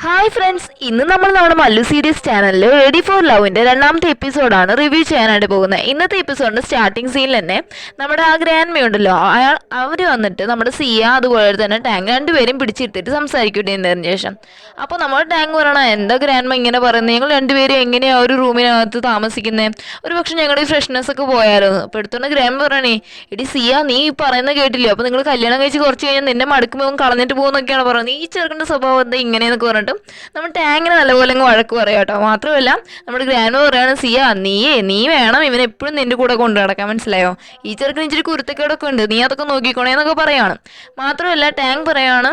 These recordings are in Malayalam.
ഹായ് ഫ്രണ്ട്സ്, ഇന്ന് നമ്മൾ നമ്മുടെ മല്ലു സീരീസ് ചാനലിൽ റെഡി ഫോർ ലവിൻ്റെ രണ്ടാമത്തെ എപ്പിസോഡാണ് റിവ്യൂ ചെയ്യാനായിട്ട് പോകുന്നത്. ഇന്നത്തെ എപ്പിസോഡിൻ്റെ സ്റ്റാർട്ടിംഗ് സീനിൽ തന്നെ നമ്മുടെ ആ ഗ്രാൻഡ് ഉണ്ടല്ലോ, അവർ വന്നിട്ട് നമ്മുടെ സിയ അതുപോലെ തന്നെ ടാങ്ക് രണ്ടുപേരും പിടിച്ചിരുത്തിയിട്ട് സംസാരിക്കുന്നതിന് ശേഷം അപ്പോൾ നമ്മുടെ ടാങ്ക് പറയണം, എന്താ ഗ്രാൻഡ് ഇങ്ങനെ പറയുന്നത്, ഞങ്ങൾ രണ്ടുപേരും എങ്ങനെയാണ് ഒരു റൂമിനകത്ത് താമസിക്കുന്നത്, ഒരു പക്ഷേ ഞങ്ങളുടെ ഈ ഫ്രഷ്നെസ് ഒക്കെ പോയായിരുന്നു. അപ്പോൾ എടുത്തോണ്ട് ഗ്രാൻഡ് പറയണേ, എടി സിയ നീ പറയുന്നത് കേട്ടില്ലേ, അപ്പോൾ നിങ്ങൾ കല്യാണം കഴിച്ച് കുറച്ച് കഴിഞ്ഞാൽ നിന്നെ മടുക്കുമ്പോൾ കളഞ്ഞിട്ട് പോകുന്നൊക്കെയാണ് പറയുന്നത്. ഈ ചെറുക്കൻ്റെ സ്വഭാവം എന്താ ഇങ്ങനെയെന്നൊക്കെ പറഞ്ഞിട്ട് നമ്മൾ ടാങ്കിനെ നല്ലപോലെ അങ്ങ് വഴക്ക് പറയാം കേട്ടോ. മാത്രമല്ല നമ്മുടെ ഗ്രാൻഡ് പറയാണ്, സിയ നീ വേണം ഇവനെ എപ്പോഴും നിന്റെ കൂടെ കൊണ്ടു നടക്കാൻ, മനസ്സിലായോ, ഈ ചെറുക്കിന് ഇച്ചിരി കുരുത്തക്കേടൊക്കെ ഉണ്ട്, നീ അതൊക്കെ നോക്കിക്കോണേ എന്നൊക്കെ പറയാണ്. മാത്രമല്ല ടാങ്ക് പറയാണ്,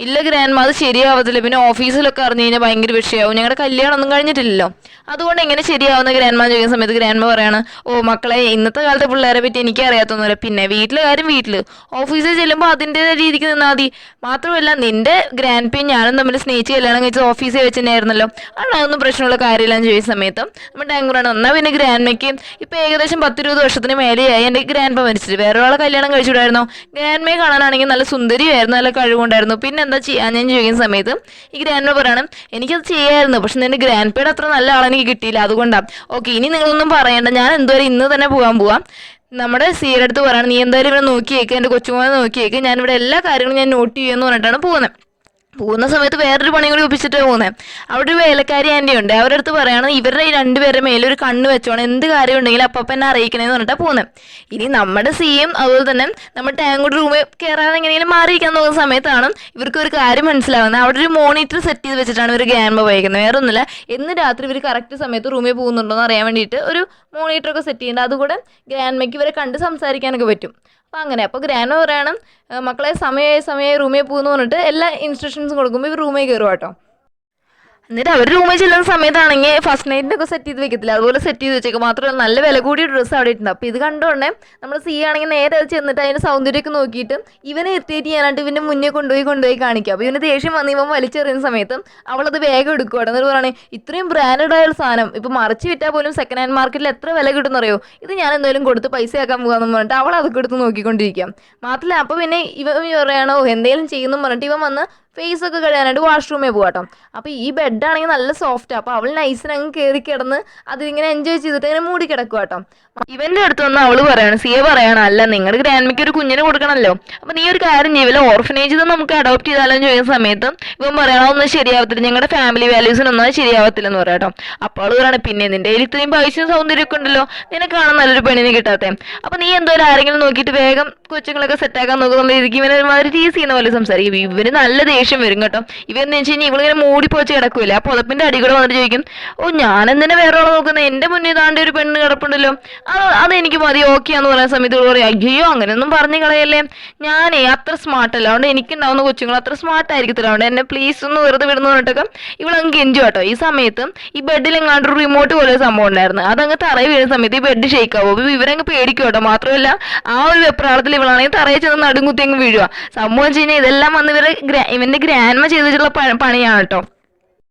ഇല്ല ഗ്രാൻഡ് അത് ശരിയാവത്തില്ല, പിന്നെ ഓഫീസിലൊക്കെ അറിഞ്ഞു കഴിഞ്ഞാൽ ഭയങ്കര വിഷയമാവും, ഞങ്ങളുടെ കല്യാണം ഒന്നും കഴിഞ്ഞിട്ടില്ലല്ലോ, അതുകൊണ്ട് എങ്ങനെ ശരിയാവുന്ന ഗ്രാൻഡ് ചോദിക്കുന്ന സമയത്ത് ഗ്രാൻഡ് പറയാണ്, ഓ മക്കളെ, ഇന്നത്തെ കാലത്തെ പിള്ളേരെ പറ്റി എനിക്ക് അറിയാത്തൊന്നുമില്ല, പിന്നെ വീട്ടിലെ കാര്യം വീട്ടിൽ, ഓഫീസിൽ ചെല്ലുമ്പോൾ അതിൻ്റെ രീതിക്ക് നിന്നാൽ മതി. മാത്രമല്ല നിന്റെ ഗ്രാൻഡ് പി ഞാനും തമ്മിൽ സ്നേഹിച്ച് കല്യാണം കഴിച്ച് ഓഫീസിൽ വെച്ച് തന്നെയായിരുന്നല്ലോ, അതൊന്നും പ്രശ്നമുള്ള കാര്യമില്ലെന്ന് ചോദിച്ച സമയത്ത് നമ്മുടെ ടാങ്ക് പറയണം, എന്നാൽ പിന്നെ ഗ്രാൻഡ്മയ്ക്ക് ഇപ്പം ഏകദേശം 10-20 വർഷത്തിന് മേലെയായി എൻ്റെ ഗ്രാൻഡ് മരിച്ചിട്ട്, വേറെ ഒരാളെ കല്യാണം കഴിച്ചിട്ടായിരുന്നോ, ഗ്രാൻഡ്മയെ കാണാനാണെങ്കിൽ നല്ല സുന്ദരിയായിരുന്നു, നല്ല കഴിവുണ്ടായിരുന്നു, പിന്നെ എന്താ ചെയ്യാൻ ഞാൻ ചോദിക്കുന്ന സമയത്ത് ഈ ഗ്രാൻഡ് പറയണം, എനിക്കത് ചെയ്യാമായിരുന്നു, പക്ഷെ നിന്റെ ഗ്രാൻഡ് പേയുടെ അത്ര നല്ല ആളെനിക്ക് കിട്ടിയില്ല, അതുകൊണ്ടാണ്. ഓക്കെ, ഇനി നിങ്ങളൊന്നും പറയണ്ട, ഞാൻ എന്തായാലും ഇന്ന് തന്നെ പോവാം. നമ്മുടെ സീയുടെ അടുത്ത് പറയണം, നീ എന്തായാലും ഇവിടെ നോക്കിയേക്ക്, എൻ്റെ കൊച്ചുമോനെ നോക്കിയേക്ക്, ഞാനിവിടെ എല്ലാ കാര്യങ്ങളും ഞാൻ നോട്ട് ചെയ്യുമെന്ന് പറഞ്ഞിട്ടാണ് പോകുന്ന സമയത്ത് വേറൊരു പണി കൂടി ഒപ്പിച്ചിട്ട് പോകുന്നത്. അവിടെ ഒരു വേലക്കാരി ആൻറ്റി ഉണ്ട്, അവരുടെ അടുത്ത് പറയണം, ഇവരുടെ ഈ രണ്ടുപേരുടെ മേലൊരു കണ്ണ് വെച്ചോണം, എന്ത് കാര്യം ഉണ്ടെങ്കിലും അപ്പം എന്നെ അറിയിക്കണേന്ന് പറഞ്ഞിട്ടാണ് പോകുന്നത്. ഇനി നമ്മുടെ സിയും അതുപോലെ തന്നെ നമ്മുടെ ടാങ്കോട് റൂമിൽ കയറാതെ എങ്ങനെയെങ്കിലും മാറിയിരിക്കാൻ നോക്കുന്ന സമയത്താണ് ഇവർക്ക് ഒരു കാര്യം മനസ്സിലാവുന്നത്. അവിടെ ഒരു മോണിറ്റർ സെറ്റ് ചെയ്ത് വെച്ചിട്ടാണ് ഇവർ ഗ്യാൻമ വഹിക്കുന്നത്, വേറെ ഒന്നുമില്ല, എന്ന് രാത്രി ഇവർ കറക്റ്റ് സമയത്ത് റൂമിൽ പോകുന്നുണ്ടോ എന്ന് അറിയാൻ വേണ്ടിയിട്ട് ഒരു മോണിറ്ററൊക്കെ സെറ്റ് ചെയ്യുന്നുണ്ട്, അതുകൂടെ ഗ്രാൻഡ്മയ്ക്ക് ഇവരെ കണ്ട് സംസാരിക്കാനൊക്കെ പറ്റും. അപ്പോൾ ഗ്രാൻഡ് പറയണം, മക്കളെ സമയമായി റൂമിൽ പോകുന്നു പറഞ്ഞിട്ട് എല്ലാ ഇൻസ്ട്രക്ഷൻസും കൊടുക്കുമ്പോൾ ഇവർ റൂമിൽ കയറും കേട്ടോ. എന്നിട്ട് അവർ റൂമിൽ ചെല്ലുന്ന സമയത്താണെങ്കിൽ ഫസ്റ്റ് നൈറ്റിനൊക്കെ സെറ്റ് ചെയ്ത് വെക്കത്തില്ല, അതുപോലെ സെറ്റ് ചെയ്ത് വെച്ചേക്കും. മാത്രമല്ല നല്ല വില കൂടിയ ഡ്രസ്സ് അവിടെ ഇട്ടുണ്ട്. അപ്പോൾ ഇത് കണ്ടുകൊണ്ടേ നമ്മൾ സി ആണെങ്കിൽ നേരെ അത് ചെന്നിട്ട് അതിൻ്റെ സൗന്ദര്യമൊക്കെ നോക്കിയിട്ട് ഇവനെ ഇറിറ്റേറ്റ് ചെയ്യാനായിട്ട് ഇവൻ്റെ മുന്നേ കൊണ്ടുപോയി കാണിക്കുക. അപ്പോൾ ഇവന് ദേഷ്യം വന്ന് ഇവൻ വലിച്ചെറിയുന്ന സമയത്ത് അവളത് വേഗം എടുക്കുകയാണ്. എന്നിട്ട് പറയുകയാണെങ്കിൽ ഇത്രയും ബ്രാൻഡഡ് ആയ സാധനം ഇപ്പോൾ മറിച്ച് വിറ്റാൽ പോലും സെക്കൻഡ് ഹാൻഡ് മാർക്കറ്റിൽ എത്ര വില കിട്ടുമെന്നറിയോ, ഇത് ഞാൻ എന്തായാലും കൊടുത്ത് പൈസ ആക്കാൻ പോകാമെന്ന് പറഞ്ഞിട്ട് അവൾ അതൊക്കെ എടുത്ത് നോക്കിക്കൊണ്ടിരിക്കാം. മാത്രമല്ല അപ്പോൾ പിന്നെ ഇവൻ പറയുകയാണോ എന്തെങ്കിലും ചെയ്യുന്നു പറഞ്ഞിട്ട് ഇവൻ വന്ന് ഫേസ് ഒക്കെ കഴിയാനായിട്ട് വാഷ്റൂമിൽ പോകാട്ടോ. അപ്പോൾ ഈ ബെഡാണെങ്കിൽ നല്ല സോഫ്റ്റാണ്, അപ്പോൾ അവൾ നൈസിനങ്ങ് കയറി കിടന്ന് അതിങ്ങനെ എൻജോയ് ചെയ്തിട്ട് ഇങ്ങനെ മൂടി കിടക്കുക കേട്ടോ. ഇവൻ്റെ അടുത്ത് വന്ന് അവൾ പറയാണ്, സിയ പറയണം, അല്ല നിങ്ങളുടെ ഗ്രാൻഡ്മയ്ക്ക് ഒരു കുഞ്ഞിനെ കൊടുക്കണമല്ലോ, അപ്പോൾ നീ ഒരു കാര്യം ചെയ്യില്ല, ഓർഫനേജിൽ നിന്ന് നമുക്ക് അഡോപ്റ്റ് ചെയ്താലോ ചോദിക്കുന്ന സമയത്ത് ഇവൻ പറയണോ ഒന്നും ശരിയാവത്തില്ല, ഞങ്ങളുടെ ഫാമിലി വാല്യൂസിനൊന്നും അത് ശരിയാവത്തില്ലെന്ന് പറയാട്ടോ. അപ്പോൾ അവൾ പറയണം, പിന്നെ നിൻ്റെ കയ്യിൽ ഇത്രയും പൈസയും സൗന്ദര്യമൊക്കെ ഉണ്ടല്ലോ, നിനക്കാണ് നല്ലൊരു പെണ്ണിനെ കിട്ടാത്തേ, അപ്പോൾ നീ എന്തോ ആരെങ്കിലും നോക്കിയിട്ട് വേഗം കൊച്ചുങ്ങളൊക്കെ സെറ്റാക്കാൻ നോക്കുന്നുള്ള രീതിക്ക് ഇവനെ ഒരുമാതിരി ടീസ് ചെയ്യുന്ന പോലെ സംസാരിക്കും. ഇവന് നല്ല ദേഷ്യം വരും കേട്ടോ. ഇവന്ന് വെച്ച് കഴിഞ്ഞാൽ ഇവളിങ്ങനെ മൂടിപ്പോച്ച് കിടക്കൂല, അപ്പോൾ പുതപ്പിൻ്റെ അടി കൂടെ വന്നിട്ട് ചോദിക്കും, ഓ ഞാനെന്തിനെ വേറെ ആളെ നോക്കുന്നത്, എൻ്റെ മുന്നേ ഇതാണ്ട് ഒരു പെണ്ണ് കിടപ്പുണ്ടല്ലോ, അതെനിക്ക് മതി, ഓക്കെയാന്ന് പറയുന്ന സമയത്ത് ഇവൾ പറയും, അയ്യോ അങ്ങനെയൊന്നും പറഞ്ഞു കളയല്ലേ, ഞാനേ അത്ര സ്മാർട്ടല്ല, അതുകൊണ്ട് എനിക്കുണ്ടാവുന്ന കൊച്ചുങ്ങൾ അത്ര സ്മാർട്ട് ആയിരിക്കത്തില്ല, അതുകൊണ്ട് എന്നെ പ്ലീസ് ഒന്ന് വെറുതെ വിടുന്നു പറഞ്ഞിട്ടൊക്കെ ഇവളങ്ങ് കെഞ്ചു കേട്ടോ. ഈ സമയത്ത് ഈ ബെഡിൽ എങ്ങാണ്ട് ഒരു റിമോട്ട് പോലെ ഒരു സംഭവം ഉണ്ടായിരുന്നു, അതങ്ങ് തറയിൽ വീഴുന്ന സമയത്ത് ഈ ബെഡ് ഷേക്ക് ആവും. അപ്പോൾ ഇവരങ്ങ് പേടിക്കും കേട്ടോ. മാത്രമല്ല ആ ഒരു വെപ്രാളത്തിൽ ഇവളാണെങ്കിൽ തറയിൽ ചെന്ന് നടുങ്കുത്തി അങ്ങ് വീഴുക. സംഭവം വെച്ച് കഴിഞ്ഞാൽ ഇതെല്ലാം വന്ന് ഇവന്റെ ഗ്രാൻഡ്മ ചെയ്ത് വെച്ചിട്ടുള്ള പണിയാണ് കേട്ടോ.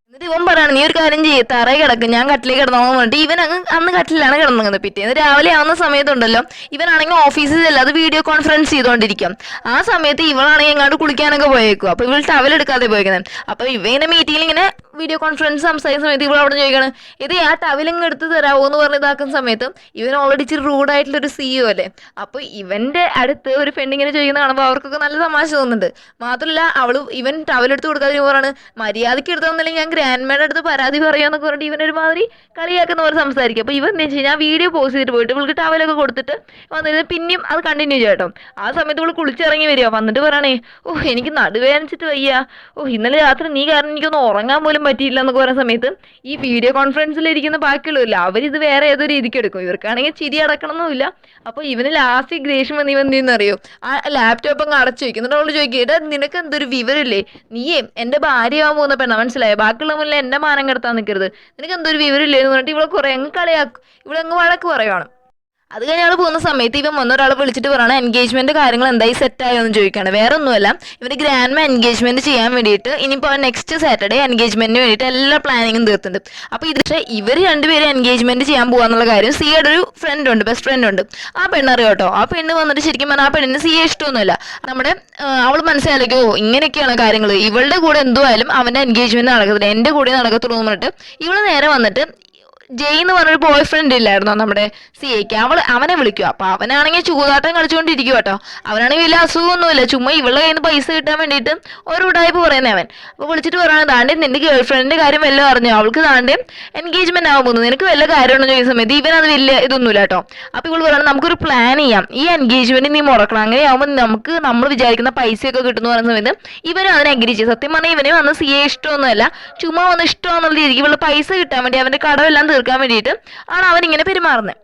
എന്നിട്ട് ഇവൻ പറയാണ്, നീ ഒരു കാര്യം ചെയ്യ്, തറയിൽ കിടക്കും, ഞാൻ കട്ടിലേക്ക് കിടന്നോന്ന് പറഞ്ഞിട്ട് ഇവൻ അന്ന് കട്ടിലാണ് കിടന്നത്. പിറ്റേന്ന് രാവിലെ ആവുന്ന സമയത്തുണ്ടല്ലോ ഇവനാണെങ്കിൽ ഓഫീസിൽ അത് വീഡിയോ കോൺഫറൻസ് ചെയ്തുകൊണ്ടിരിക്കും. ആ സമയത്ത് ഇവളാണെങ്കിൽ എങ്ങാണ്ട് കുളിക്കാനൊക്കെ പോയേക്കും. അപ്പോൾ ഇവൾ ടവൽ എടുക്കാതെ പോയേക്കുന്നത്. അപ്പോൾ ഇവങ്ങനെ മീറ്റിങ്ങിൽ ഇങ്ങനെ വീഡിയോ കോൺഫറൻസ് സംസാരിക്കുന്ന സമയത്ത് ഇവൾ അവിടെ ചോദിക്കണം, ഇത് ആ ടവലിങ് എടുത്ത് തരാമോ എന്ന് പറഞ്ഞ് ഇതാക്കുന്ന സമയത്ത് ഇവൻ ഓൾറെഡി ഇച്ചിരി റൂഡായിട്ടുള്ളൊരു സിഇഒ അല്ലേ, അപ്പോൾ ഇവൻ്റെ അടുത്ത് ഒരു പെണ്ണിങ്ങനെ ചോദിക്കുന്ന കാണുമ്പോൾ അവർക്കൊക്കെ നല്ല തമാശ തോന്നുന്നുണ്ട്. മാത്രമല്ല ഇവൻ ടവലെടുത്ത് കൊടുക്കാതെ പറയാണ്, മര്യാദയ്ക്ക് എടുത്തോന്നില്ലെങ്കിൽ ഞാൻ ഗ്രാൻഡ്മയുടെ അടുത്ത് പരാതി പറയുമെന്നൊക്കെ പറഞ്ഞിട്ട് ഇവനൊരുമാതിരി കളിയാക്കുന്ന പോലെ സംസാരിക്കും. അപ്പോൾ ഇവൻ എന്താ വെച്ച് കഴിഞ്ഞാൽ വീഡിയോ പോസ്റ്റ് ചെയ്തിട്ട് പോയിട്ട് ഇവൾക്ക് ടവലൊക്കെ കൊടുത്തിട്ട് വന്നിട്ട് പിന്നെയും അത് കണ്ടിന്യൂ ചെയ്യട്ടോ. ആ സമയത്ത് ഇവൾ കുളിച്ചിറങ്ങി വരിക, വന്നിട്ട് പറയണേ, ഓ എനിക്ക് നടുവേദനിച്ചിട്ട് വയ്യ, ഓ ഇന്നലെ രാത്രി നീ കാരണം എനിക്കൊന്ന് ഉറങ്ങാൻ പോലും പറ്റിയില്ല എന്നൊക്കെ പറയുന്ന സമയത്ത് ഈ വീഡിയോ കോൺഫറൻസിലിരിക്കുന്ന ബാക്കിയുള്ളവരില്ല, അവരിത് വേറെ ഏതോ രീതിക്ക് എടുക്കും. ഇവർക്കാണെങ്കിൽ ചിരി അടക്കണമെന്നില്ല. അപ്പോൾ ഇവന് ലാസ്റ്റ് ദേഷ്യം വന്ന് ഇവൻ എന്തെന്നറിയോ, ആ ലാപ്ടോപ്പ് അങ്ങ് അടച്ചു വയ്ക്കും. എന്നിട്ട് അവൾ ചോദിക്കുക, എടാ നിനക്ക് എന്തൊരു വിവരമില്ലേ, നീയേ എൻ്റെ ഭാര്യയാവാൻ പോകുന്ന പെണ്ണ, മനസ്സിലായോ, ബാക്കിയുള്ള മുന്നിൽ എൻ്റെ മാനം കെടുത്താൻ നിൽക്കരുത്, നിനക്ക് എന്തൊരു വിവരമില്ലേ എന്ന് പറഞ്ഞിട്ട് ഇവളെ കുറേ അങ്ങ് കളിയാക്കും, ഇവളങ്ങ് വഴക്ക് പറയുവാണ്. അത് കഴിഞ്ഞ് ആൾ പോകുന്ന സമയത്ത് ഇവൻ വന്ന ഒരാളെ വിളിച്ചിട്ട് പറയണം എൻഗേജ്മെന്റ് കാര്യങ്ങൾ എന്തായി സെറ്റ് ആയോ എന്ന് ചോദിക്കുകയാണ്. വേറെ ഒന്നുമല്ല, ഇവര് ഗ്രാൻഡ് എൻഗേജ്മെന്റ് ചെയ്യാൻ വേണ്ടിയിട്ട് ഇനിയിപ്പോൾ നെക്സ്റ്റ് സാറ്റർഡേ എൻഗേജ്മെന്റിന് വേണ്ടിയിട്ട് എല്ലാ പ്ലാനിങ്ങും തീർത്തുണ്ട്. അപ്പോൾ ഇത് പക്ഷേ ഇവർ രണ്ടുപേരും എൻഗേജ്മെന്റ് ചെയ്യാൻ പോകാന്നുള്ള കാര്യം സിയുടെ ഒരു ഫ്രണ്ട് ഉണ്ട്, ബെസ്റ്റ് ഫ്രണ്ട് ഉണ്ട്. ആ പെണ്ണറിയോ കേട്ടോ. ആ പെണ്ണ് വന്നിട്ട് ശരിക്കും പറഞ്ഞാൽ ആ പെണ്ണിന് സിയെ ഇഷ്ടമൊന്നുമില്ല. നമ്മുടെ അവൾ മനസ്സിലാക്കിയോ ഇങ്ങനെയൊക്കെയാണ് കാര്യങ്ങൾ, ഇവളുടെ കൂടെ എന്തുമായാലും അവന്റെ എൻഗേജ്മെന്റ് നടക്കത്തില്ല, എന്റെ കൂടെ നടക്കത്തുള്ളൂ എന്ന് പറഞ്ഞിട്ട് ഇവള് നേരെ വന്നിട്ട് ജയ് എന്ന് പറഞ്ഞൊരു ബോയ് ഫ്രണ്ട് ഇല്ലായിരുന്നോ നമ്മുടെ സിയയ്ക്ക്, അവനെ വിളിക്കുക. അപ്പൊ അവനാണെങ്കിൽ ചൂതാട്ടം കളിച്ചുകൊണ്ടിരിക്കും കേട്ടോ. അവനാണെങ്കിൽ വലിയ അസുഖമൊന്നുമില്ല, ചുമ്മാ ഇവളുടെ കയ്യിൽ നിന്ന് പൈസ കിട്ടാൻ വേണ്ടിയിട്ട് ഒരു ഉടായ്പ പറയുന്നത് അവൻ. അപ്പോൾ വിളിച്ചിട്ട് പറയുന്നത് താണ്ടെ നിന്റെ ഗേൾ ഫ്രണ്ടിന്റെ കാര്യം വല്ലതും അറിഞ്ഞോ, അവൾക്ക് താണ്ടെ എൻഗേജ്മെന്റ് ആവാൻ പോകുന്നു, നിനക്ക് വല്ല കാര്യമുണ്ടോ ചോദിക്കുന്ന സമയത്ത് ഇവനത് വലിയ ഇതൊന്നുമില്ല കേട്ടോ. അപ്പോൾ ഇവള് പറയുന്നത് നമുക്കൊരു പ്ലാൻ ചെയ്യാം, ഈ എൻഗേജ്മെന്റ് നീ മുടക്കണം, അങ്ങനെയാവുമ്പോൾ നമുക്ക് നമ്മൾ വിചാരിക്കുന്ന പൈസയൊക്കെ കിട്ടുന്നു പറയുന്ന സമയത്ത് ഇവനും അതിനെ അഗ്രി ചെയ്യും. സത്യം പറഞ്ഞാൽ ഇവന് വന്ന് സിയെ ഇഷ്ടമൊന്നുമല്ല, ചുമ്മാ വന്ന് ഇഷ്ടമെന്നുള്ള രീതിക്ക് ഇവള് പൈസ കിട്ടാൻ വേണ്ടി അവന്റെ കടമെല്ലാം തീർക്കാൻ വേണ്ടിയിട്ട് ആണ് അവൻ ഇങ്ങനെ പെരുമാറുന്നത്.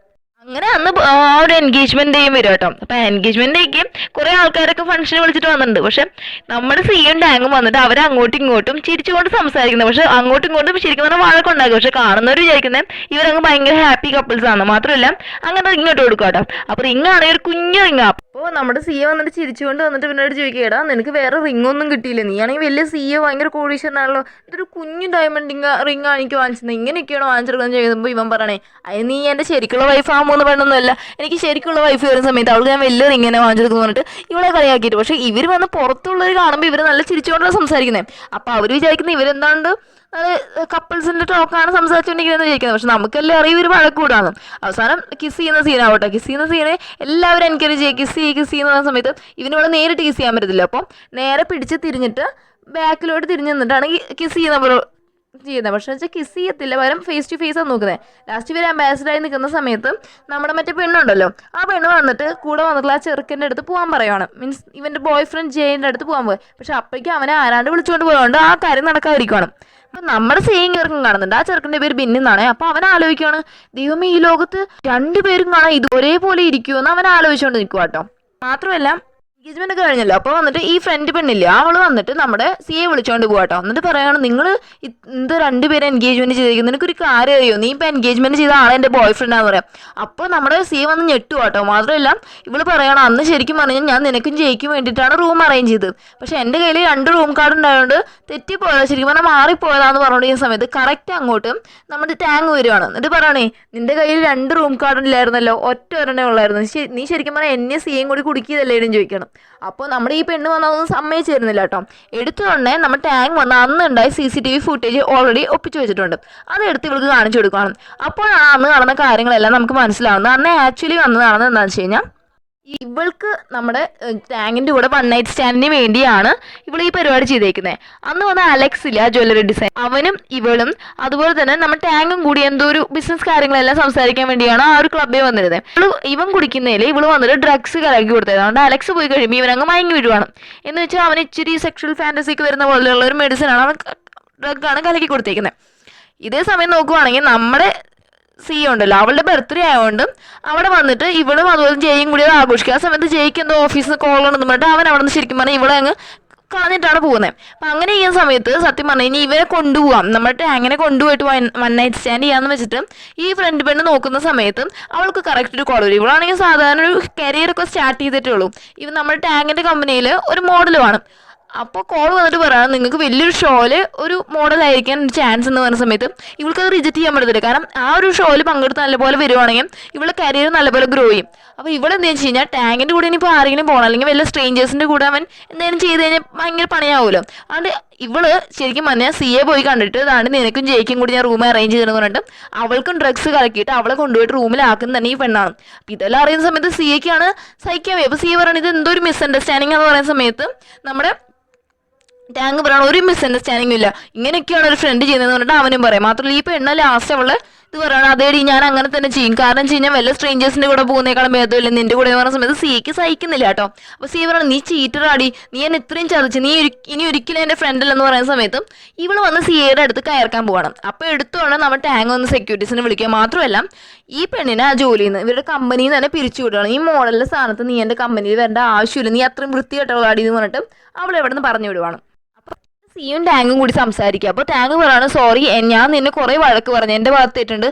അങ്ങനെ അന്ന് ആ ഒരു എൻഗേജ്മെന്റ് ഡേയും വരും കേട്ടോ. അപ്പൊ എൻഗേജ്മെന്റ് ഡേക്ക് കുറെ ആൾക്കാരൊക്കെ ഫംഗ്ഷന് വിളിച്ചിട്ട് വന്നിട്ടുണ്ട്. പക്ഷെ നമ്മുടെ സിയും ടാങ്ങും വന്നിട്ട് അവർ അങ്ങോട്ടും ഇങ്ങോട്ടും ചിരിച്ചുകൊണ്ട് സംസാരിക്കുന്നത്. പക്ഷെ അങ്ങോട്ടും ഇങ്ങോട്ടും ശരിക്കും പറഞ്ഞാൽ വഴക്കുണ്ടാകും. പക്ഷെ കാണുന്നവർ വിചാരിക്കുന്നത് ഇവരങ്ങ് ഭയങ്കര ഹാപ്പി കപ്പിൾസ് ആണ്. മാത്രമല്ല അങ്ങനെ ഇങ്ങോട്ട് കൊടുക്കുക കേട്ടോ. അപ്പൊ റിംഗ് ആണെങ്കിൽ ഒരു കുഞ്ഞു റിംഗ്. അപ്പോൾ നമ്മുടെ സിയെ വന്നിട്ട് ചിരിച്ചുകൊണ്ട് വന്നിട്ട് പിന്നീട് ചോദിക്കുകടാ നിനക്ക് വേറെ റിംഗ് ഒന്നും കിട്ടിയില്ല, നീ ആണെങ്കിൽ വലിയ സിയെ ഭയങ്കര കോടീശ്വരനാണല്ലോ, ഇതൊരു കുഞ്ഞു ഡയമണ്ട് റിംഗ് ആണ് എനിക്ക് വാങ്ങിച്ചത്, ഇങ്ങനെയൊക്കെയാണോ വാങ്ങിച്ചെടുക്കുന്നത് ചോദിക്കുമ്പോൾ ഇവൻ പറയണേ അത് നീ എൻ്റെ ശരിക്കുള്ള വൈഫ് ആകുമ്പോൾ വേണമെന്നല്ല, എനിക്ക് ശരിക്കുള്ള വൈഫ് വരുന്ന സമയത്ത് അവൾക്ക് ഞാൻ വലിയ റിംഗ് തന്നെ വാങ്ങിച്ചെടുക്കുന്നു പറഞ്ഞിട്ട് ഇവളെ കളിയാക്കിയിട്ട്. പക്ഷേ ഇവർ വന്ന് പുറത്തുള്ളവർ കാണുമ്പോൾ ഇവർ നല്ല ചിരിച്ചുകൊണ്ടാണ് സംസാരിക്കുന്നത്. അപ്പോൾ അവർ വിചാരിക്കുന്നത് ഇവരെന്താണ്ട് കപ്പിൾസിന്റെ ടോക്കാണ് സംസാരിച്ചുകൊണ്ടിരിക്കുന്നത് വിചാരിക്കുന്നത്. പക്ഷെ നമുക്കെല്ലാം അറിയും ഇവർ വഴക്കൂടാണ്. അവസാനം കിസ് ചെയ്യുന്ന സീനാവട്ടെ, കിസ് ചെയ്യുന്ന സീനെ എല്ലാവരും എൻകറേജ് ചെയ്യുക, കിസ് ചെയ്യുന്ന പറയുന്ന സമയത്ത് ഇവനിവിടെ നേരിട്ട് കിസ് ചെയ്യാൻ പറ്റത്തില്ല. അപ്പം നേരെ പിടിച്ച് തിരിഞ്ഞിട്ട് ബാക്കിലോട്ട് തിരിഞ്ഞു നിന്നിട്ടാണ് കിസ് ചെയ്യുന്നത്. പക്ഷെ വെച്ചാൽ കിസ് ചെയ്യത്തില്ല, പകരം ഫേസ് ടു ഫേസ് ആണ് നോക്കുന്നത്. ലാസ്റ്റ് ഇവർ അംബാസിഡറായി നിൽക്കുന്ന സമയത്ത് നമ്മുടെ മറ്റേ പെണ്ണുണ്ടല്ലോ, ആ പെണ്ണ് വന്നിട്ട് കൂടെ വന്നിട്ടുള്ള ആ ചെറുക്കൻ്റെ അടുത്ത് പോകാൻ പറയുവാണ്. മീൻസ് ഇവൻ്റെ ബോയ് ഫ്രണ്ട് ജയിൻ്റെ അടുത്ത് പോകാൻ പോയി. പക്ഷെ അപ്പോഴേക്കും അവനെ ആരാണ്ട് വിളിച്ചുകൊണ്ട് പോയതുകൊണ്ട് ആ കാര്യം നടക്കാതിരിക്കുകയാണ്. അപ്പം നമ്മുടെ സെയിം ചെറുക്കൻ കാണുന്നുണ്ട്, ആ ചെറുക്കൻ്റെ പേര് ബിന്നെന്നാണ്. അപ്പോൾ അവൻ ആലോചിക്കുകയാണ് ദൈവമേ ഈ ലോകത്ത് രണ്ടുപേരും കാണാൻ ഇത് ഒരേപോലെ ഇരിക്കുമെന്ന് അവൻ ആലോചിച്ചുകൊണ്ട് നിൽക്കുക കേട്ടോ. മാത്രമല്ല എൻഗേജ്മെന്റ് ഒക്കെ കഴിഞ്ഞല്ലോ. അപ്പോൾ വന്നിട്ട് ഈ ഫ്രണ്ട് പെണ്ണില്ലേ അവള് വന്നിട്ട് നമ്മുടെ സിയെ വിളിച്ചോണ്ട് പോകാട്ടോ. എന്നിട്ട് പറയാണ് നിങ്ങൾ ഇത് രണ്ടുപേരും എൻഗേജ്മെന്റ് ചെയ്തിരിക്കുന്നു, നിനക്കൊരു കാര്യം അറിയോ, നീ ഇപ്പം എൻഗേജ്മെന്റ് ചെയ്ത ആളെ എൻ്റെ ബോയ് ഫ്രണ്ടാന്ന് പറയാം. അപ്പോൾ നമ്മുടെ സിയെ വന്ന് ഞെട്ടു കേട്ടോ. മാത്രമല്ല ഇവള് പറയണം അന്ന് ശരിക്കും പറഞ്ഞാൽ ഞാൻ നിനക്കും ജയിക്കും വേണ്ടിയിട്ടാണ് റൂം അറേഞ്ച് ചെയ്തത്, പക്ഷെ എൻ്റെ കയ്യിൽ 2 റൂം കാർഡ് ഉണ്ടായതുകൊണ്ട് തെറ്റിപ്പോയതാ, ശരിക്കും പറഞ്ഞാൽ മാറിപ്പോയതാന്ന് പറഞ്ഞുകൊണ്ടിരിക്കുന്ന സമയത്ത് കറക്റ്റ് അങ്ങോട്ട് നമ്മുടെ ടാങ് വരുവാണ്. എന്നിട്ട് പറയണേ നിന്റെ കയ്യിൽ 2 റൂം കാർഡ് ഇല്ലായിരുന്നല്ലോ, ഒറ്റ ഒരെണ്ണേ ഉള്ളായിരുന്നു, നീ ശരിക്കും പറഞ്ഞാൽ എന്നെ സിയെയും കൂടി കുടുക്കിയതല്ലേ എന്ന് ചോദിക്കണം. അപ്പോൾ നമ്മുടെ ഈ പെണ്ണ് വന്നതൊന്നും സമ്മതിച്ചു തരുന്നില്ല കേട്ടോ. എടുത്തുകൊണ്ടേ നമ്മുടെ ടാങ് വന്ന അന്നുണ്ടായ CCTV ഫുട്ടേജ് ഓൾറെഡി ഒപ്പിച്ചു വെച്ചിട്ടുണ്ട്, അത് എടുത്ത് ഇവൾക്ക് കാണിച്ചു കൊടുക്കണം. അപ്പോഴാണ് അന്ന് നടന്ന കാര്യങ്ങളെല്ലാം നമുക്ക് മനസ്സിലാവുന്നത്. അന്ന് ആക്ച്വലി വന്നതാണെന്ന് എന്താണെന്ന് വെച്ച് കഴിഞ്ഞാൽ ഇവൾക്ക് നമ്മുടെ ടാങ്ങിൻ്റെ കൂടെ 1 നൈറ്റ് സ്റ്റാൻഡിന് വേണ്ടിയാണ് ഇവൾ ഈ പരിപാടി ചെയ്തേക്കുന്നത്. അന്ന് വന്ന അലക്സ് ഇല്ല ജ്വല്ലറി ഡിസൈൻ, അവനും ഇവളും അതുപോലെ തന്നെ നമ്മുടെ ടാങ്ങും കൂടി എന്തോ ഒരു ബിസിനസ് കാര്യങ്ങളെല്ലാം സംസാരിക്കാൻ വേണ്ടിയാണ് ആ ഒരു ക്ലബ്ബിൽ വന്നിരുന്നത്. ഇവൻ കുടിക്കുന്നതിൽ ഇവള് വന്നിട്ട് ഡ്രഗ്സ് കലക്കി കൊടുത്തത്. അതുകൊണ്ട് അലക്സ് പോയി കഴിയുമ്പോൾ ഇവനങ്ങ് മയങ്ങി വീഴുവാണ്. എന്ന് വെച്ചാൽ അവന് ഇച്ചിരി സെക്ഷൽ ഫാൻറ്റസിക്ക് വരുന്ന പോലെയുള്ള ഒരു മെഡിസിനാണ്, അവൻ ഡ്രഗാണ് കലക്കി കൊടുത്തേക്കുന്നത്. ഇതേ സമയം നോക്കുവാണെങ്കിൽ നമ്മുടെ സി ഉണ്ടല്ലോ അവളുടെ ബർത്ത്ഡേ ആയതുകൊണ്ട് അവിടെ വന്നിട്ട് ഇവളും അതുപോലെ ജയും കൂടി അത് ആഘോഷിക്കുക. ആ സമയത്ത് ജയിക്ക് എന്തോ ഓഫീസിൽ നിന്ന് കോൾ ഉണ്ടെന്ന് പറഞ്ഞിട്ട് അവൻ അവിടെ നിന്ന് ശരിക്കും പറഞ്ഞാൽ ഇവളെ അങ്ങ് കളഞ്ഞിട്ടാണ് പോകുന്നത്. അപ്പം അങ്ങനെ ചെയ്യുന്ന സമയത്ത് സത്യം പറഞ്ഞു കഴിഞ്ഞാൽ ഇവരെ കൊണ്ടുപോകാം, നമ്മുടെ അങ്ങനെ കൊണ്ടുപോയിട്ട് 1 നൈറ്റ് സ്റ്റാൻഡ് ചെയ്യാന്ന് വെച്ചിട്ട് ഈ ഫ്രണ്ട് പെണ്ണ് നോക്കുന്ന സമയത്ത് അവൾക്ക് കറക്റ്റ് ഒരു കോൾ വരും. ഇവളാണെങ്കിൽ സാധാരണ ഒരു കരിയറൊക്കെ സ്റ്റാർട്ട് ചെയ്തിട്ടേ ഉള്ളൂ, ഇവൻ നമ്മുടെ ടാങ്ങിൻ്റെ കമ്പനിയിൽ ഒരു മോഡലുമാണ്. അപ്പോൾ കോൾ വന്നിട്ട് പറയണം നിങ്ങൾക്ക് വലിയൊരു ഷോയിൽ ഒരു മോഡലായിരിക്കാൻ ചാൻസ് എന്ന് പറയുന്ന സമയത്ത് ഇവൾക്കത് റിജക്റ്റ് ചെയ്യാൻ പറ്റത്തില്ല. കാരണം ആ ഒരു ഷോയിൽ പങ്കെടുത്ത് നല്ലപോലെ വരുവാണെങ്കിൽ ഇവളുടെ കരിയർ നല്ലപോലെ ഗ്രോ ചെയ്യും. അപ്പോൾ ഇവളെന്താ വെച്ച് കഴിഞ്ഞാൽ ടാങ്കിൻ്റെ കൂടെ ഇനിയിപ്പോൾ ആരെങ്കിലും പോകണം, അല്ലെങ്കിൽ വല്ല സ്ട്രേഞ്ചേഴ്സിൻ്റെ കൂടെ അവൻ എന്തെങ്കിലും ചെയ്ത് കഴിഞ്ഞാൽ ഭയങ്കര പണിയാവുമല്ലോ. അതുകൊണ്ട് ഇവള് ശരിക്കും പറഞ്ഞാൽ സിയെ പോയി കണ്ടിട്ട് അതാണ് നിനക്കും ജയിക്കും കൂടി ഞാൻ റൂം അറേഞ്ച് ചെയ്തെന്ന് പറഞ്ഞിട്ട് അവൾക്കും ഡ്രഗ്സ് കലക്കിയിട്ട് അവളെ കൊണ്ടുപോയിട്ട് റൂമിലാക്കുന്ന തന്നെ ഈ പെണ്ണാണ്. അപ്പോൾ ഇതെല്ലാം അറിയുന്ന സമയത്ത് സിയയ്ക്കാണ് സഹിക്കാൻ വയ്യ. അപ്പോൾ സിയെ പറയുന്നത് ഇത് എന്തോ ഒരു മിസ്അണ്ടർസ്റ്റാൻഡിങ് എന്ന് പറയുന്ന സമയത്ത് നമ്മുടെ ടാങ്ക് പറയണം ഒരു മിസ്അണ്ടർസ്റ്റാൻഡിങ്ങും ഇല്ല, ഇങ്ങനെയൊക്കെയാണ് ഒരു ഫ്രണ്ട് ചെയ്യുന്നതെന്ന് പറഞ്ഞിട്ട് അവനും പറയും. മാത്രമല്ല ഈ പെണ്ണ ലാസ്റ്റ് അവള് ഇത് പറയണം അതേടി ഞാൻ അങ്ങനെ തന്നെ ചെയ്യും, കാരണം വെച്ച് കഴിഞ്ഞാൽ വല്ല സ്ട്രേഞ്ചേഴ്സിൻ്റെ കൂടെ പോകുന്നേക്കാളും ഭേദമില്ല നിന്റെ കൂടെ എന്ന് പറയുന്ന സമയത്ത് സിക്ക് സഹിക്കുന്നില്ല കേട്ടോ. അപ്പോൾ സി പറയണം നീ ചീറ്ററാടി, നീ എന്നെ ഇത്രയും ചതിച്ച്, നീ ഇനി ഒരിക്കലും എൻ്റെ ഫ്രണ്ടിലെന്ന് പറയുന്ന സമയത്ത് ഇവള് വന്ന് സിയുടെ അടുത്ത് കയർക്കാൻ പോകണം. അപ്പോൾ എടുത്തോണം നമ്മൾ ടാങ്ക് വന്ന് സെക്യൂരിറ്റീസിനെ വിളിക്കുക. മാത്രമല്ല ഈ പെണ്ണിനെ ആ ജോലിയിൽ നിന്ന് ഇവരുടെ കമ്പനിയിൽ നിന്ന് തന്നെ പിരിച്ചു വിടുകയാണ്. ഈ മോഡലിൻ്റെ സ്ഥാനത്ത് നീ എൻ്റെ കമ്പനിയിൽ വരേണ്ട ആവശ്യമില്ല, നീ അത്രയും വൃത്തികെട്ടവളാടി എന്ന് പറഞ്ഞിട്ട് അവൾ എവിടെ നിന്ന് പറഞ്ഞു വിടുവാണ്. സിയും ടാങ്കും കൂടി സംസാരിക്കുക. അപ്പോൾ ടാങ്ക് പറയാണ്, സോറി ഞാൻ നിന്നെ കുറേ വഴക്ക് പറഞ്ഞു, എൻ്റെ ഭാഗത്ത് തെറ്റുണ്ട്,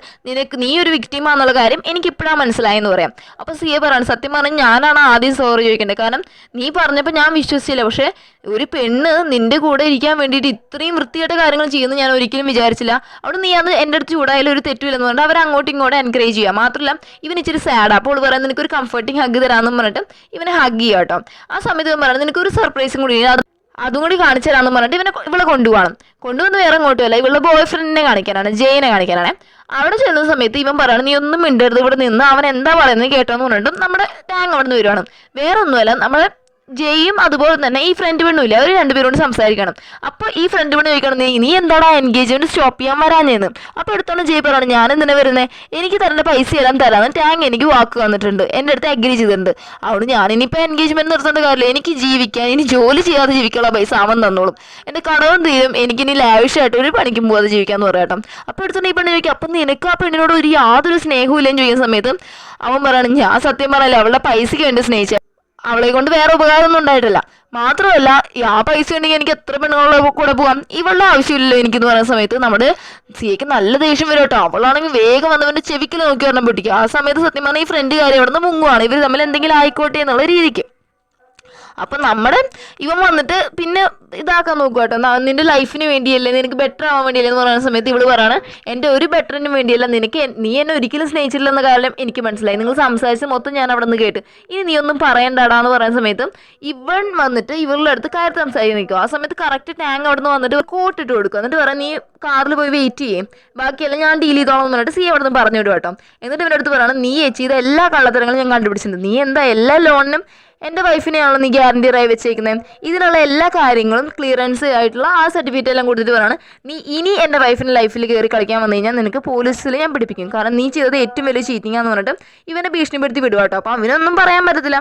നീ ഒരു വിക്ടിമാന്നുള്ള കാര്യം എനിക്ക് ഇപ്പോഴാണ് മനസ്സിലായെന്ന് പറയാം. അപ്പോൾ സിയെ പറയാണ്, സത്യം പറഞ്ഞാൽ ഞാനാണ് ആദ്യം സോറി ചോദിക്കേണ്ടത്, കാരണം നീ പറഞ്ഞപ്പോൾ ഞാൻ വിശ്വസിച്ചില്ല. പക്ഷേ ഒരു പെണ്ണ് നിന്റെ കൂടെ ഇരിക്കാൻ വേണ്ടിയിട്ട് ഇത്രയും വൃത്തിയായിട്ട് കാര്യങ്ങൾ ചെയ്യുന്നു ഞാൻ ഒരിക്കലും വിചാരിച്ചില്ല. അവിടെ നീ അത് എൻ്റെ അടുത്ത് ചൂടായാലും ഒരു തെറ്റുമില്ലെന്ന് പറഞ്ഞിട്ട് അവർ അങ്ങോട്ടും ഇങ്ങോട്ടും എൻകറേജ് ചെയ്യുക. മാത്രമല്ല ഇവൻ ഇച്ചിരി സാഡ്. അപ്പോൾ പറയാൻ നിനക്കൊരു കംഫർട്ടിങ് ഹഗ് തരാമെന്ന് പറഞ്ഞിട്ട് ഇവനെ ഹഗ് ചെയ്യുക കേട്ടോ. ആ സമയത്ത് ഇവൻ പറയുന്നത് നിനക്കൊരു സർപ്രൈസും കൂടി അതും കൂടി കാണിച്ചു തരാമെന്ന് പറഞ്ഞിട്ട് ഇവളെ കൊണ്ടുവന്ന് വേറെ അങ്ങോട്ടുമല്ല, ഇവളുടെ ബോയ് ഫ്രണ്ടിനെ കാണിക്കാനാണ്, ജയനെ കാണിക്കാനാണ്. അവിടെ ചെല്ലുന്ന സമയത്ത് ഇവൻ പറയണം, നീ ഒന്നും മിണ്ടരുത്, ഇവിടെ നിന്ന് അവൻ എന്താ പറയുന്നത് കേട്ടോന്ന് പറഞ്ഞിട്ടും നമ്മുടെ ടാങ് അവിടെ നിന്ന് വരുവാണ്. വേറെ ഒന്നുമല്ല, നമ്മളെ ജയും അതുപോലെ തന്നെ ഈ ഫ്രണ്ട് പെണ്ണുമില്ല, അവർ രണ്ടുപേരോട് സംസാരിക്കണം. അപ്പോൾ ഈ ഫ്രണ്ട് പെണ്ണ് ചോദിക്കണം, നീ എന്താടാ എൻഗേജ്മെന്റ് സ്റ്റോപ്പ് ചെയ്യാൻ വരാഞ്ഞെന്ന്. അപ്പോൾ എടുത്തോണ്ട് ജയ് പറയണം, ഞാൻ എന്തിനാ വരുന്നത്, എനിക്ക് തരേണ്ട പൈസ എല്ലാം തരാമെന്ന് ടാങ് എനിക്ക് വാക്ക് വന്നിട്ടുണ്ട്, എൻ്റെ അടുത്ത് അഗ്രി ചെയ്തിട്ടുണ്ട്. അവിടെ ഞാനിനിപ്പോൾ എൻഗേജ്മെന്റ് നിർത്തേണ്ട കാര്യമില്ല, എനിക്ക് ജീവിക്കാൻ, ഇനി ജോലി ചെയ്യാതെ ജീവിക്കാനുള്ള പൈസ അവൻ തന്നോളും, എൻ്റെ കടവും തീരും, എനിക്കിനി ലാവിഷായിട്ട് ഒരു പണിക്കും പോകാതെ ജീവിക്കാമെന്ന് പറയാം. അപ്പോൾ എടുത്തോണ്ട് ഈ പെണ്ണ് ചോദിക്കും, അപ്പം നിനക്ക് ആ പെണ്ണിനോട് യാതൊരു സ്നേഹവും ഇല്ലെന്ന് ചോദിക്കുന്ന സമയത്ത് അവൻ പറയണം, ഞാൻ സത്യം പറയല്ല, അവളുടെ പൈസയ്ക്ക് വേണ്ടി സ്നേഹിച്ച, അവളെ കൊണ്ട് വേറെ ഉപകാരമൊന്നും ഉണ്ടായിട്ടില്ല. മാത്രമല്ല ആ പൈസ ഉണ്ടെങ്കിൽ എനിക്ക് എത്ര പെണ്ണുങ്ങളുടെ കൂടെ പോകാം, ഇവളുടെ ആവശ്യമില്ലല്ലോ എനിക്കെന്ന് പറയുന്ന സമയത്ത് നമ്മുടെ സിയയ്ക്ക് നല്ല ദേഷ്യം വരും കേട്ടോ. അവളാണെങ്കിൽ വേഗം വന്നവൻ്റെ ചെവിക്കൽ നോക്കി പറഞ്ഞാൽ പൊട്ടിക്കുക. ആ സമയത്ത് സത്യം പറഞ്ഞാൽ ഈ ഫ്രണ്ട് കാര്യം അവിടെ നിന്ന് മുങ്ങുവാണ്, ഇവർ തമ്മിൽ എന്തെങ്കിലും ആയിക്കോട്ടെ എന്നുള്ള രീതിക്ക്. അപ്പം ഇവൻ വന്നിട്ട് പിന്നെ ഇതാക്കാൻ നോക്കുക കേട്ടോ, നിന്റെ ലൈഫിന് വേണ്ടിയല്ലേ, നിനക്ക് ബെറ്റർ ആവാൻ വേണ്ടിയല്ലേ എന്ന് പറയുന്ന സമയത്ത് ഇവള് പറയാണ്, എൻ്റെ ഒരു ബെറ്ററിന് വേണ്ടിയല്ല, നീ എന്നെ ഒരിക്കലും സ്നേഹിച്ചില്ലെന്ന കാര്യം എനിക്ക് മനസ്സിലായി, നിങ്ങൾ സംസാരിച്ച് മൊത്തം ഞാൻ അവിടെ നിന്ന് കേട്ട്, ഇനി നീ ഒന്നും പറയണ്ടാടാന്ന് പറയുന്ന സമയത്ത് ഇവൻ വന്നിട്ട് ഇവളുടെ അടുത്ത് കാര്യത്തിൽ സംസാരിച്ച് നിൽക്കും. ആ സമയത്ത് കറക്റ്റ് ടാങ് അവിടെ നിന്ന് വന്നിട്ട് കോട്ടിട്ട് കൊടുക്കും. എന്നിട്ട് പറയാം, നീ കാറിൽ പോയി വെയിറ്റ് ചെയ്യും, ബാക്കിയെല്ലാം ഞാൻ ഡീൽ ചെയ്തോളാം എന്ന് പറഞ്ഞിട്ട് സി അവിടെ നിന്ന് പറഞ്ഞു വിടും കേട്ടോ. എന്നിട്ട് ഇവൻ്റെ അടുത്ത് പറയണം, നീ ചെയ്ത എല്ലാ കള്ളത്തരങ്ങളും ഞാൻ കണ്ടുപിടിച്ചിട്ടുണ്ട്, നീ എന്താ എല്ലാ ലോണിനും എൻ്റെ വൈഫിനെയാണല്ലോ നീ ഗ്യാരണ്ടിയായി വെച്ചേക്കുന്നത്, ഇതിനുള്ള എല്ലാ കാര്യങ്ങളും ക്ലിയറൻസ് ആയിട്ടുള്ള ആ സർട്ടിഫിക്കറ്റ് എല്ലാം കൊടുത്തിട്ട് പറയാണ്, നീ ഇനി എൻ്റെ വൈഫിൻ്റെ ലൈഫിൽ കയറി കളിക്കാൻ വന്നു കഴിഞ്ഞാൽ നിനക്ക് പോലീസിൽ ഞാൻ പിടിപ്പിക്കും, കാരണം നീ ചെയ്തത് ഏറ്റവും വലിയ ചീറ്റിങ്ങാന്ന് പറഞ്ഞിട്ട് ഇവനെ ഭീഷണിപ്പെടുത്തി വിടുക കേട്ടോ. അപ്പോൾ അവനൊന്നും പറയാൻ പറ്റത്തില്ല.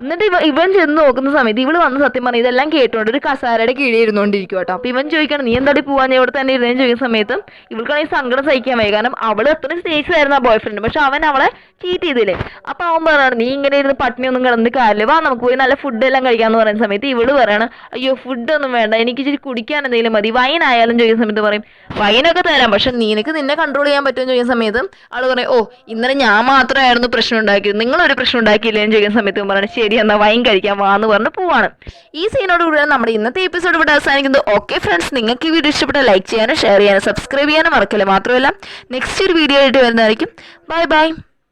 എന്നിട്ട് ഇവൻ ചെന്ന് നോക്കുന്ന സമയത്ത് ഇവള് വന്ന് സത്യം പറഞ്ഞാൽ ഇതെല്ലാം കേട്ടോണ്ട് ഒരു കസാരയുടെ കീഴിൽ ഇരുന്നുകൊണ്ടിരിക്കും കേട്ടോ. അപ്പോൾ ഇവൻ ചോദിക്കണം, നീ എന്താടി പോവാൻ, ഞാൻ ഇവിടെ തന്നെ ഇരുന്നേന്ന് ചോദിക്കുന്ന സമയത്ത് ഇവൾക്കാണെങ്കിൽ സങ്കടം സഹിക്കാൻ വയ്യ, കാരണം അവൾ അത്രയും സ്നേഹിച്ചതായിരുന്നു ആ ബോയ് ഫ്രണ്ട്, പക്ഷെ അവൻ അവളെ ചീറ്റ് ചെയ്തില്ലേ. അപ്പോൾ അവൻ പറയണം, നീ ഇങ്ങനെ ഇരുന്ന് പട്ടിണി ഒന്നും കിടന്ന് കാര്യമില്ല, വാ നമുക്ക് പോയി നല്ല ഫുഡ് എല്ലാം കഴിക്കാമെന്ന് പറയുന്ന സമയത്ത് ഇവള് പറയണം, അയ്യോ ഫുഡൊന്നും വേണ്ട, എനിക്ക് ഇച്ചിരി കുടിക്കാൻ എന്തെങ്കിലും മതി, വൈൻ ആയാലും ചോദിക്കുന്ന സമയത്ത് പറയും, വൈനൊക്കെ തരാം, പക്ഷെ നിനക്ക് നിന്നെ കൺട്രോൾ ചെയ്യാൻ പറ്റുമെന്ന് ചോദിക്കുന്ന സമയത്ത് ആൾ പറയും, ഓ ഇന്നലെ ഞാൻ മാത്രമായിരുന്നു പ്രശ്നം ഉണ്ടാക്കിയത്, നിങ്ങളൊരു പ്രശ്നം ഉണ്ടാക്കിയില്ലേന്ന് ചോദിക്കുന്ന സമയത്ത് പറയണം, ശരി എന്നാൽ വൈൻ കഴിക്കാൻ വാന്ന് പറഞ്ഞ് പോവാണ്. ഈ സീനോട് കൂടിയാണ് നമ്മുടെ ഇന്നത്തെ എപ്പിസോഡ് ഇവിടെ അവസാനിക്കുന്നത്. ഓക്കെ ഫ്രണ്ട്സ്, നിങ്ങൾക്ക് ഈ വീഡിയോ ഇഷ്ടപ്പെട്ട ലൈക്ക് ചെയ്യാനും ഷെയർ ചെയ്യാനും സബ്സ്ക്രൈബ് ചെയ്യാനും മറക്കില്ല. മാത്രമല്ല നെക്സ്റ്റ് ഒരു വീഡിയോ ആയിട്ട് വരുന്നതായിരിക്കും. Bye bye.